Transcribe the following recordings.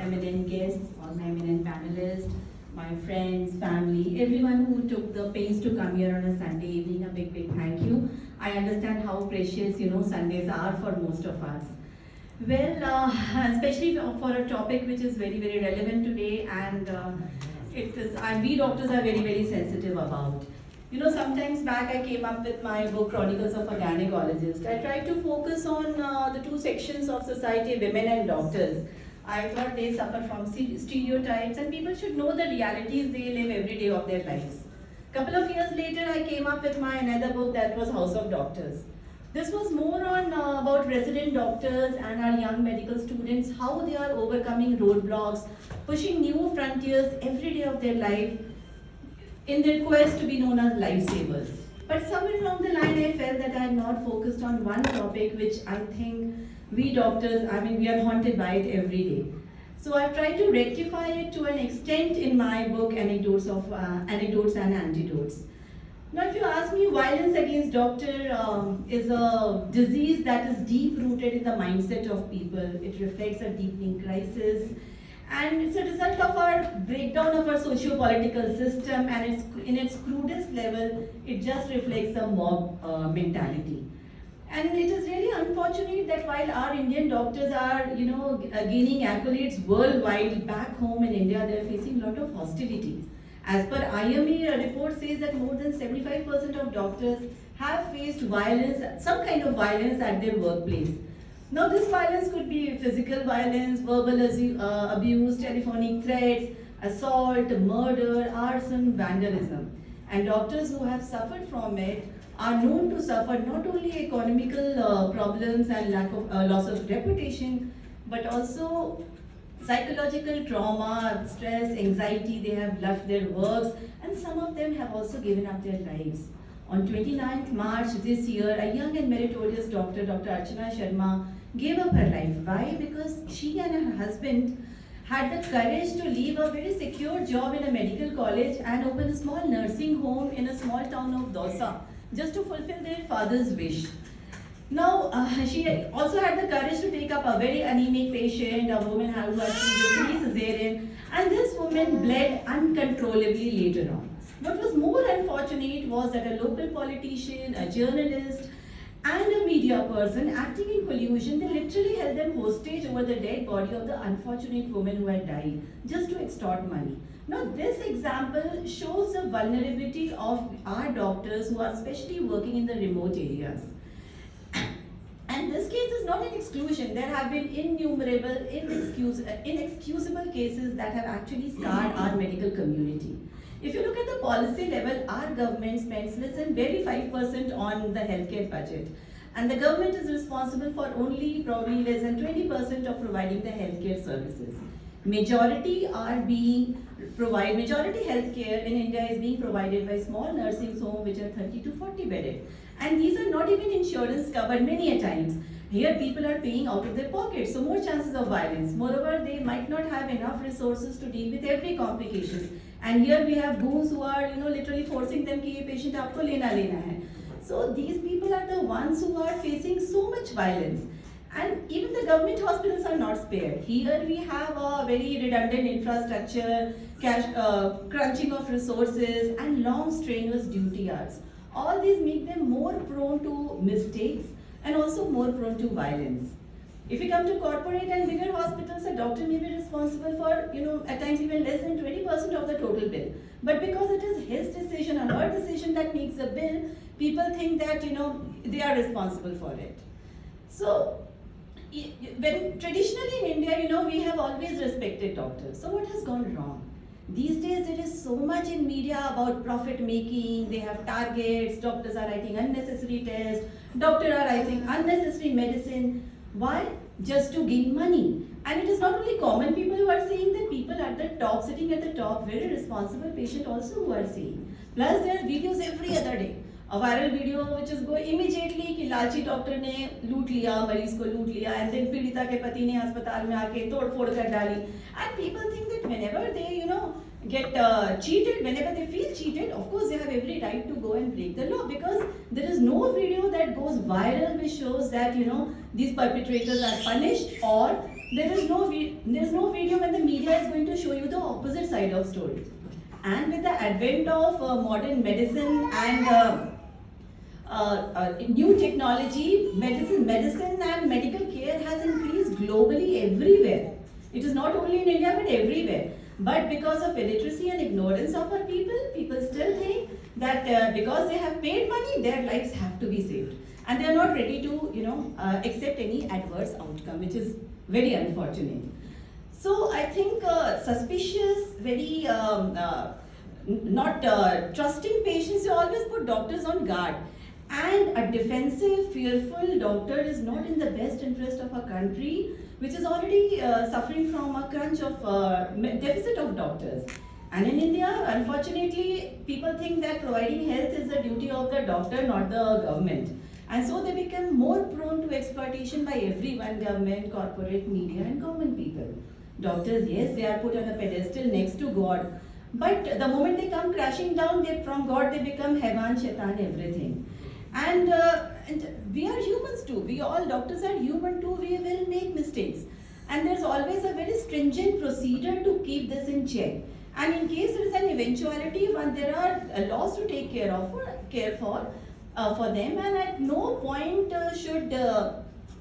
eminent guests, all my eminent panelists, my friends, family, everyone who took the pains to come here on a Sunday evening, a big, big thank you. I understand how precious, Sundays are for most of us. Well, especially for a topic which is very, very relevant today, and we doctors are very, very sensitive about. Sometimes back I came up with my book Chronicles of a Gynecologist. I tried to focus on the two sections of society, women and doctors. I thought they suffer from stereotypes and people should know the realities they live every day of their lives. Couple of years later, I came up with my another book that was House of Doctors. This was more on about resident doctors and our young medical students, how they are overcoming roadblocks, pushing new frontiers every day of their life in their quest to be known as lifesavers. But somewhere along the line, I felt that I had not focused on one topic which I think we doctors, we are haunted by it every day. So I've tried to rectify it to an extent in my book, Anecdotes and Antidotes. Now, if you ask me, violence against doctor is a disease that is deep-rooted in the mindset of people. It reflects a deepening crisis, and it's a result of our breakdown of our socio-political system, and in its crudest level, it just reflects a mob mentality. And it is really unfortunate that while our Indian doctors are, gaining accolades worldwide, back home in India, they are facing a lot of hostility. As per IME, a report says that more than 75% of doctors have faced violence, some kind of violence at their workplace. Now, this violence could be physical violence, verbal abuse, telephonic threats, assault, murder, arson, vandalism. And doctors who have suffered from it are known to suffer not only economical problems and lack of loss of reputation, but also psychological trauma, stress, anxiety. They have left their works, and some of them have also given up their lives. On 29th March this year, a young and meritorious doctor, Dr. Archana Sharma, gave up her life. Why? Because she and her husband had the courage to leave a very secure job in a medical college and open a small nursing home in a small town of Dausa, just to fulfill their father's wish. Now, she also had the courage to take up a very anemic patient, a woman who had previously cesarean, and this woman bled uncontrollably later on. What was more unfortunate was that a local politician, a journalist, and a media person acting in collusion, they literally held them hostage over the dead body of the unfortunate woman who had died, just to extort money. Now, this example shows the vulnerability of our doctors who are especially working in the remote areas. And this case is not an exclusion. There have been innumerable, inexcusable cases that have actually scarred our medical community. If you look at the policy level, our government spends less than barely 5% on the healthcare budget. And the government is responsible for only probably less than 20% of providing the healthcare services. Majority healthcare in India is being provided by small nursing homes which are 30 to 40 bedded. And these are not even insurance covered many a times. Here people are paying out of their pockets, so more chances of violence. Moreover, they might not have enough resources to deal with every complications. And here we have goons who are, literally forcing them कि ये patient आपको लेना है. So these people are the ones who are facing so much violence. And even the government hospitals are not spared. Here we have a very redundant infrastructure, crunching of resources, and long strenuous duty hours. All these make them more prone to mistakes and also more prone to violence. If we come to corporate and bigger hospitals, a doctor may be responsible for, at times even less than 20% of the total bill. But because it is his decision or her decision that makes the bill, people think that, they are responsible for it. So, when traditionally in India, we have always respected doctors. So what has gone wrong? These days there is so much in media about profit making, they have targets, doctors are writing unnecessary tests, doctors are writing unnecessary medicine. Why? Just to gain money. And it is not only common people who are saying that, people at the top, sitting at the top, very responsible patient also who are saying. Plus there are videos every other day. A viral video which is go immediately कि लालची doctor ने लूट लिया, मरीज को लूट लिया, and then पीड़िता के पति ने अस्पताल में आके तोड़ फोड़ कर डाली. And people think that whenever they, get cheated, whenever they feel cheated, of course they have every right to go and break the law, because there is no video that goes viral which shows that, these perpetrators are punished or there is no video when the media is going to show you the opposite side of story. And with the advent of modern medicine and new technology, medicine and medical care has increased globally everywhere. It is not only in India but everywhere. But because of illiteracy and ignorance of our people still think that because they have paid money, their lives have to be saved, and they are not ready to, accept any adverse outcome, which is very unfortunate. So I think suspicious, very not trusting patients, you always put doctors on guard. And a defensive, fearful doctor is not in the best interest of a country which is already suffering from a crunch of deficit of doctors. And in India, unfortunately, people think that providing health is the duty of the doctor, not the government. And so they become more prone to exploitation by everyone, government, corporate, media, and common people. Doctors, yes, they are put on a pedestal next to God. But the moment they come crashing down, from God they become heaven, shaitan, everything. And we are humans too. We all doctors are human too. We will make mistakes. And there's always a very stringent procedure to keep this in check. And in case there is an eventuality, when there are laws to take care for them, and at no point should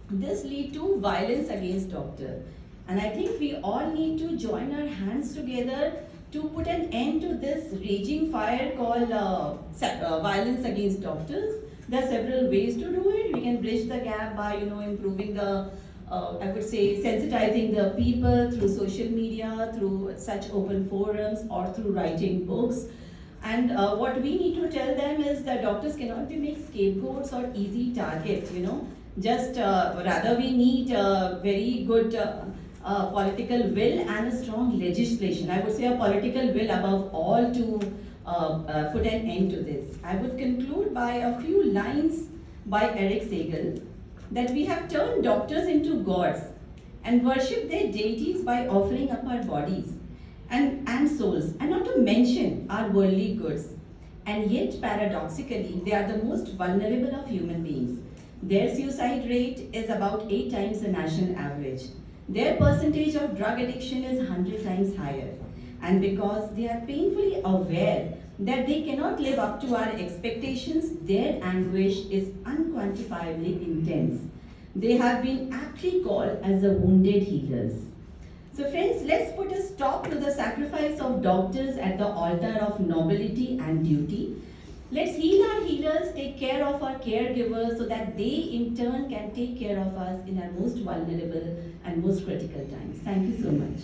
this lead to violence against doctor. And I think we all need to join our hands together to put an end to this raging fire called violence against doctors. There are several ways to do it. We can bridge the gap by, improving the, I would say, sensitizing the people through social media, through such open forums, or through writing books. And what we need to tell them is that doctors cannot be made scapegoats or easy targets, Just rather we need very good political will and a strong legislation. I would say a political will above all to put an end to this. I would conclude by a few lines by Eric Segal, that we have turned doctors into gods and worship their deities by offering up our bodies and souls, and not to mention our worldly goods. And yet, paradoxically, they are the most vulnerable of human beings. Their suicide rate is about 8 times the national average. Their percentage of drug addiction is 100 times higher. And because they are painfully aware that they cannot live up to our expectations, their anguish is unquantifiably intense. They have been aptly called as the wounded healers. So friends, let's put a stop to the sacrifice of doctors at the altar of nobility and duty. Let's heal our healers, take care of our caregivers so that they in turn can take care of us in our most vulnerable and most critical times. Thank you so much.